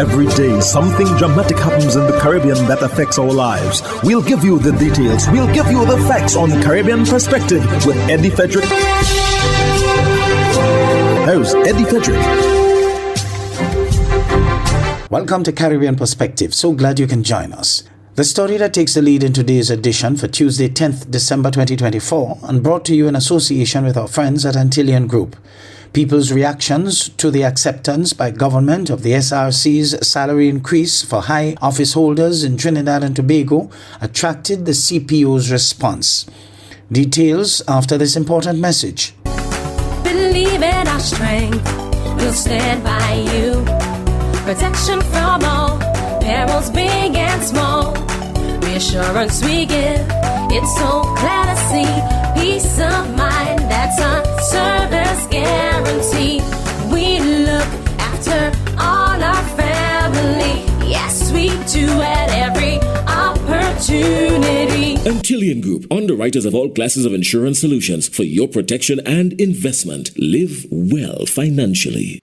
Every day, something dramatic happens in the Caribbean that affects our lives. We'll give you the details. We'll give you the facts on Caribbean Perspective with Eddie Frederick. Here's Eddie Frederick. Welcome to Caribbean Perspective. So glad you can join us. The story that takes the lead in today's edition for Tuesday, 10th December 2024, and brought to you in association with our friends at Antillean Group. People's reactions to the acceptance by government of the SRC's salary increase for high office holders in Trinidad and Tobago attracted the CPO's response. Details after this important message. Believe in our strength, we'll stand by you. Protection from all, perils big and small. Reassurance we give, it's so clear to see. Peace of mind, that's our service guarantee. We look after all our family. Yes, we do at every opportunity. Antillean Group, underwriters of all classes of insurance solutions for your protection and investment. Live well financially.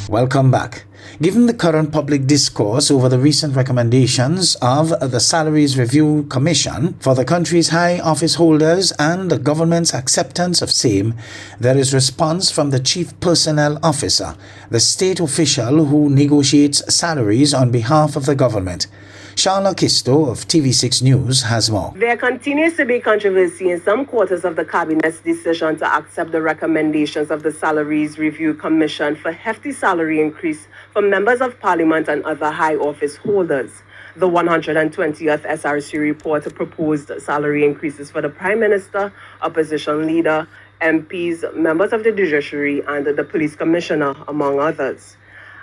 Welcome back. Given the current public discourse over the recent recommendations of the Salaries Review Commission for the country's high office holders and the government's acceptance of same, there is response from the Chief Personnel Officer, the state official who negotiates salaries on behalf of the government. Charla Kisto of TV6 News has more. There continues to be controversy in some quarters of the Cabinet's decision to accept the recommendations of the Salaries Review Commission for hefty salary increase for members of Parliament and other high office holders. The 120th SRC report proposed salary increases for the Prime Minister, Opposition Leader, MPs, members of the Judiciary, and the Police Commissioner, among others.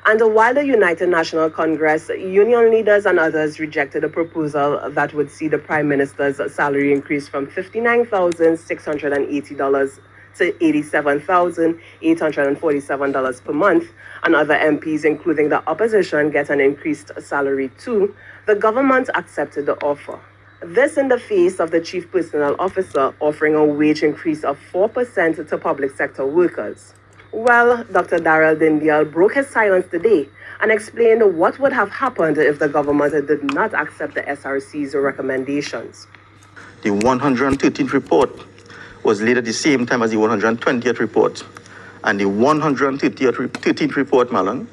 And while the United National Congress, union leaders and others rejected a proposal that would see the Prime Minister's salary increase from $59,680 to $87,847 per month, and other MPs, including the opposition, get an increased salary too, the government accepted the offer. This in the face of the Chief Personnel Officer offering a wage increase of 4% to public sector workers. Well, Dr. Darrell Dindial broke his silence today and explained what would have happened if the government did not accept the SRC's recommendations. The 113th report was laid at the same time as the 120th report. And the 113th report, Malon,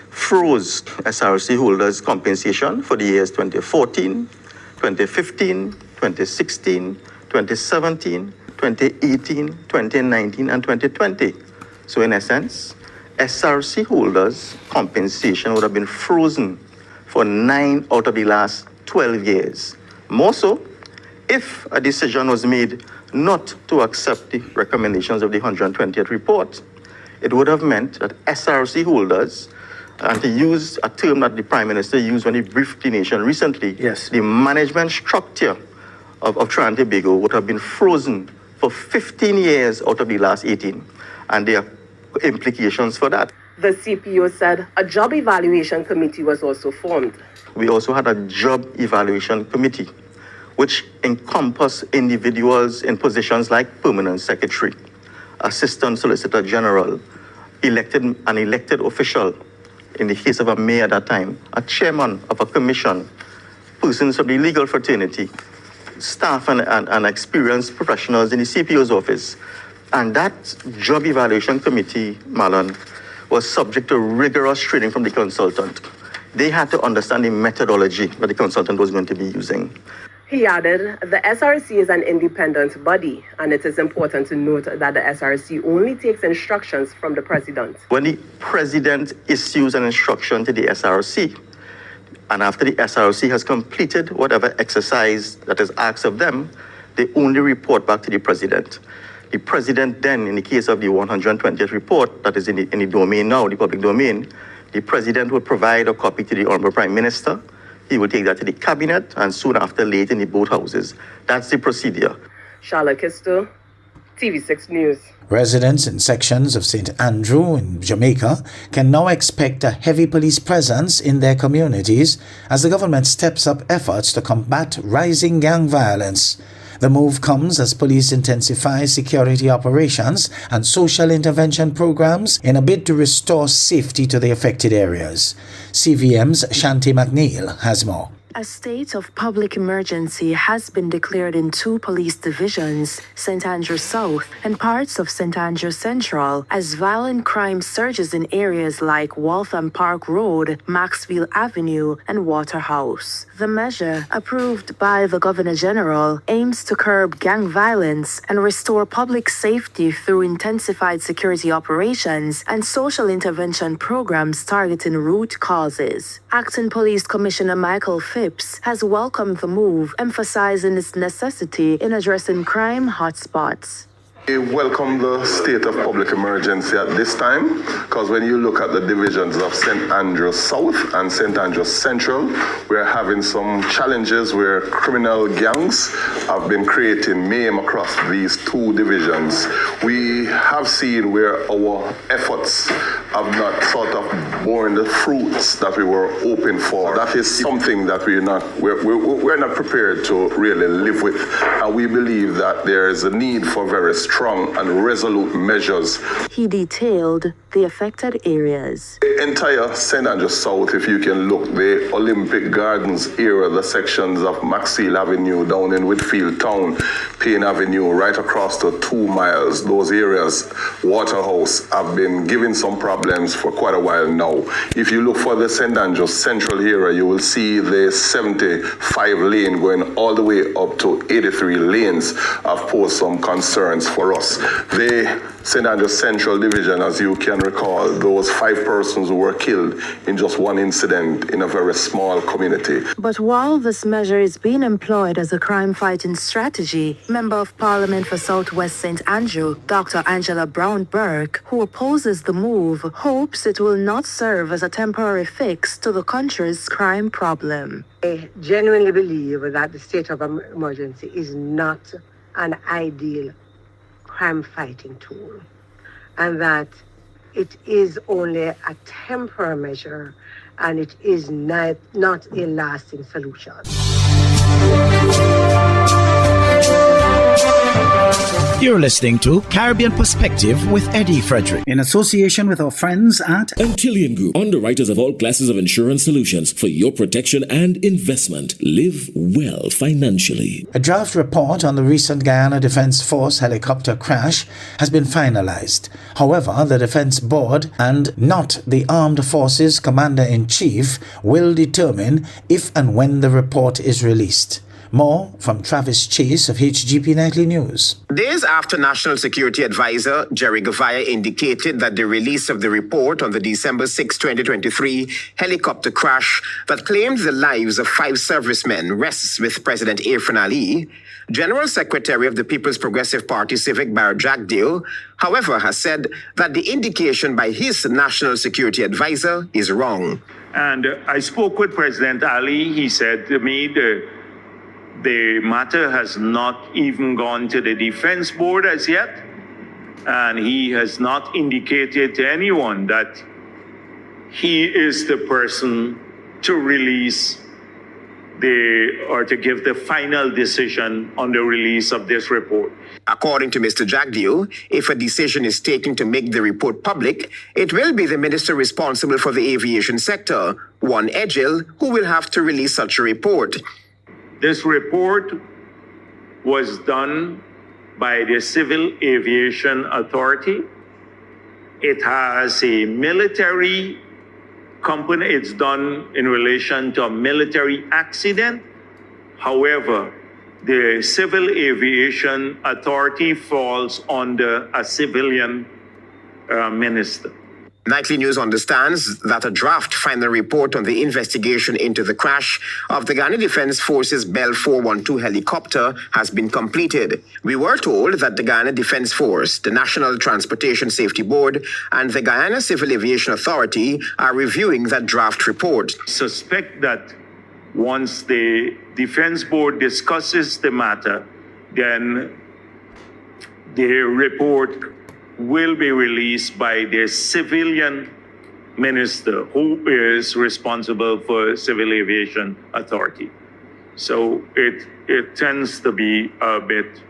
froze SRC holders' compensation for the years 2014, 2015, 2016, 2017, 2018, 2019, and 2020. So in essence, SRC holders' compensation would have been frozen for 9 out of the last 12 years. More so, if a decision was made not to accept the recommendations of the 120th report, it would have meant that SRC holders, and to use a term that the Prime Minister used when he briefed the nation recently, yes, the management structure of Trinidad and Tobago would have been frozen for 15 years out of the last 18. And there are implications for that. The CPO said a job evaluation committee was also formed. We also had a job evaluation committee, which encompassed individuals in positions like permanent secretary, assistant solicitor general, an elected official, in the case of a mayor at that time, a chairman of a commission, persons from the legal fraternity, staff and experienced professionals in the CPO's office. And that job evaluation committee, Malon, was subject to rigorous training from the consultant. They had to understand the methodology that the consultant was going to be using. He added, the SRC is an independent body, and it is important to note that the SRC only takes instructions from the president. When the president issues an instruction to the SRC, and after the SRC has completed whatever exercise that is asked of them, they only report back to the president. The president then, in the case of the 120th report, that is in the domain now, the public domain, the president will provide a copy to the Honorable Prime Minister. He will take that to the cabinet and soon after late in the both houses. That's the procedure. Charla Kisto, TV6 News. Residents in sections of St. Andrew in Jamaica can now expect a heavy police presence in their communities as the government steps up efforts to combat rising gang violence. The move comes as police intensify security operations and social intervention programs in a bid to restore safety to the affected areas. CVM's Shanti McNeil has more. A state of public emergency has been declared in 2 police divisions, St. Andrew South and parts of St. Andrew Central, as violent crime surges in areas like Waltham Park Road, Maxfield Avenue, and Waterhouse. The measure, approved by the Governor General, aims to curb gang violence and restore public safety through intensified security operations and social intervention programs targeting root causes. Acting Police Commissioner Michael Phipps has welcomed the move, emphasizing its necessity in addressing crime hotspots. We welcome the state of public emergency at this time because when you look at the divisions of St. Andrew South and St. Andrew Central, we're having some challenges where criminal gangs have been creating mayhem across these 2 divisions. We have seen where our efforts have not sort of borne the fruits that we were hoping for. That is something that we're not prepared to really live with. And we believe that there is a need for very strong and resolute measures. He detailed the affected areas. The entire St. Andrew South, if you can look, the Olympic Gardens area, the sections of Maxfield Avenue down in Whitfield Town, Payne Avenue, right across to 2 miles, those areas, Waterhouse, have been giving some problems for quite a while now. If you look for the St. Andrew Central area, you will see the 75 lane going all the way up to 83 lanes have posed some concerns for us. The St. Andrew Central Division, as you can recall, those 5 persons who were killed in just one incident in a very small community. But while this measure is being employed as a crime-fighting strategy, Member of Parliament for Southwest St. Andrew, Dr. Angela Brown-Burke, who opposes the move, hopes it will not serve as a temporary fix to the country's crime problem. I genuinely believe that the state of emergency is not an ideal crime-fighting tool, and that it is only a temporary measure and it is not a lasting solution. You're listening to Caribbean Perspective with Eddie Frederick, In association with our friends at Antillean Group, underwriters of all classes of insurance solutions for your protection and investment. Live well financially. a draft report on the recent Guyana Defense Force helicopter crash has been finalized. However, the Defense Board and not the Armed Forces Commander-in-Chief will determine if and when the report is released. More from Travis Chase of HGP Nightly News. Days after National Security Advisor Jerry Gavaya indicated that the release of the report on the December 6, 2023 helicopter crash that claimed the lives of 5 servicemen rests with President Irfan Ali, General Secretary of the People's Progressive Party, Civic Bar Jagdeo, however, has said that the indication by his National Security Advisor is wrong. And I spoke with President Ali. He said to me the matter has not even gone to the Defense Board as yet, and he has not indicated to anyone that he is the person to release or to give the final decision on the release of this report. According to Mr. Jagdeo, if a decision is taken to make the report public, it will be the minister responsible for the aviation sector, Juan Edgil, who will have to release such a report. This report was done by the Civil Aviation Authority. It has a military company. It's done in relation to a military accident. However, the Civil Aviation Authority falls under a civilian minister. Nightly News understands that a draft final report on the investigation into the crash of the Guyana Defense Force's Bell 412 helicopter has been completed. We were told that the Guyana Defense Force, the National Transportation Safety Board, and the Guyana Civil Aviation Authority are reviewing that draft report. Suspect that once the Defense Board discusses the matter, then the report will be released by the civilian minister who is responsible for Civil Aviation Authority. So it tends to be a bit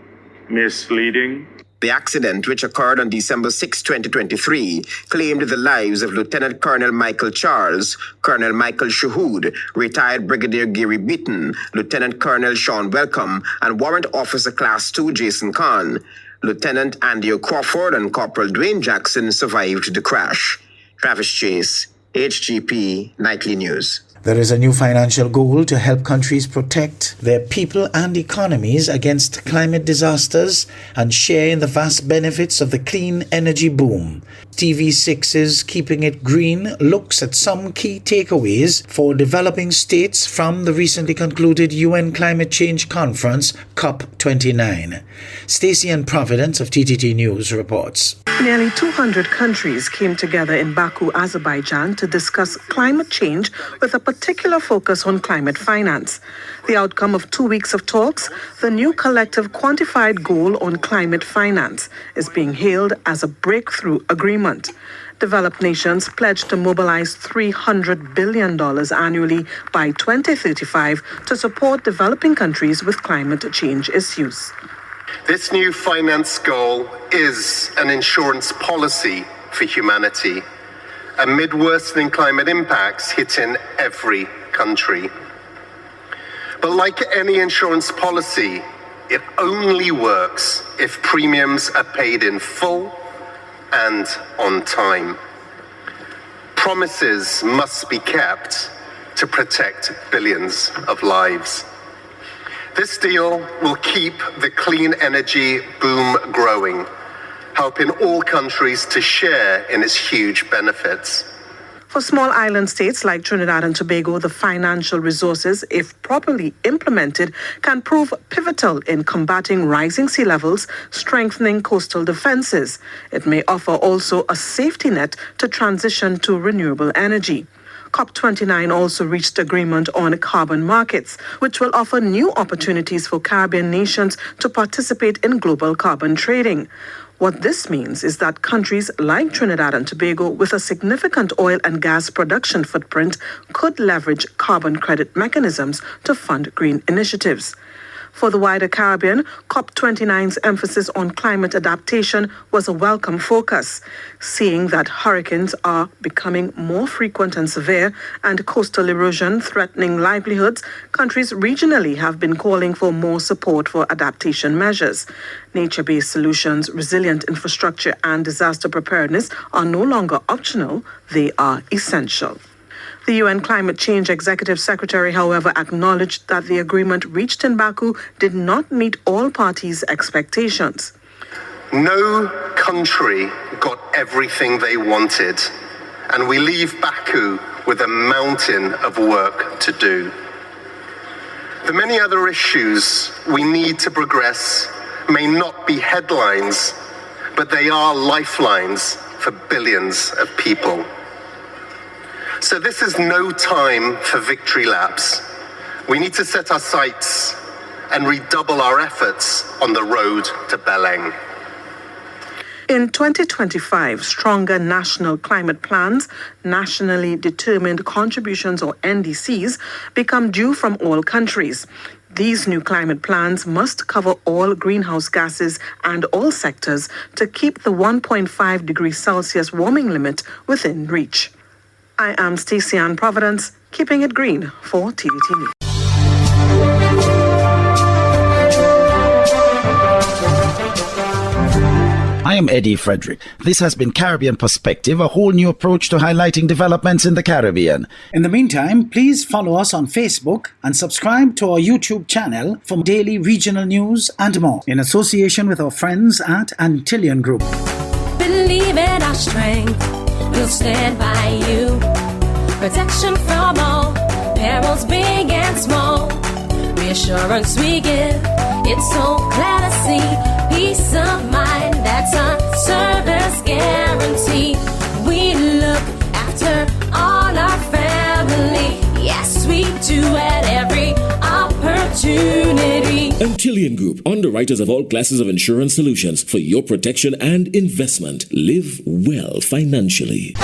misleading. The accident, which occurred on December 6, 2023, claimed the lives of Lieutenant Colonel Michael Charles, Colonel Michael Shahood, retired Brigadier Gary Beaton, Lieutenant Colonel Sean Welcome, and Warrant Officer Class 2 Jason Khan. Lieutenant Andy Crawford and Corporal Dwayne Jackson survived the crash. Travis Chase, HGP Nightly News. There is a new financial goal to help countries protect their people and economies against climate disasters and share in the vast benefits of the clean energy boom. TV6's Keeping It Green looks at some key takeaways for developing states from the recently concluded UN Climate Change Conference, COP29. Stacey and Providence of TTT News reports. Nearly 200 countries came together in Baku, Azerbaijan to discuss climate change with a particular focus on climate finance. The outcome of 2 weeks of talks, the new collective quantified goal on climate finance, is being hailed as a breakthrough agreement. Developed nations pledged to mobilize $300 billion annually by 2035 to support developing countries with climate change issues. This new finance goal is an insurance policy for humanity, amid worsening climate impacts hitting every country. But like any insurance policy, it only works if premiums are paid in full and on time. Promises must be kept to protect billions of lives. This deal will keep the clean energy boom growing, helping all countries to share in its huge benefits. For small island states like Trinidad and Tobago, the financial resources, if properly implemented, can prove pivotal in combating rising sea levels, strengthening coastal defenses. It may offer also a safety net to transition to renewable energy. COP29 also reached agreement on carbon markets, which will offer new opportunities for Caribbean nations to participate in global carbon trading. What this means is that countries like Trinidad and Tobago with a significant oil and gas production footprint could leverage carbon credit mechanisms to fund green initiatives. For the wider Caribbean, COP29's emphasis on climate adaptation was a welcome focus, seeing that hurricanes are becoming more frequent and severe and coastal erosion threatening livelihoods. Countries regionally have been calling for more support for adaptation measures. Nature-based solutions, resilient infrastructure, and disaster preparedness are no longer optional, they are essential. The UN Climate Change Executive Secretary, however, acknowledged that the agreement reached in Baku did not meet all parties' expectations. No country got everything they wanted, and we leave Baku with a mountain of work to do. The many other issues we need to progress may not be headlines, but they are lifelines for billions of people. So this is no time for victory laps. We need to set our sights and redouble our efforts on the road to Beleng. In 2025, stronger national climate plans, nationally determined contributions or NDCs, become due from all countries. These new climate plans must cover all greenhouse gases and all sectors to keep the 1.5 degrees Celsius warming limit within reach. I am Stacey Ann Providence, keeping it green for TDT News. I am Eddie Frederick. This has been Caribbean Perspective, a whole new approach to highlighting developments in the Caribbean. In the meantime, please follow us on Facebook and subscribe to our YouTube channel for daily regional news and more, in association with our friends at Antillian Group. Believe in our strength. We'll stand by you. Protection from all perils, big and small. Reassurance we give. It's so clear to see. Peace of mind, that's our service guarantee. We look after all our family. Yes, we do at every opportunity. Antillian Group, underwriters of all classes of insurance solutions for your protection and investment. Live well financially.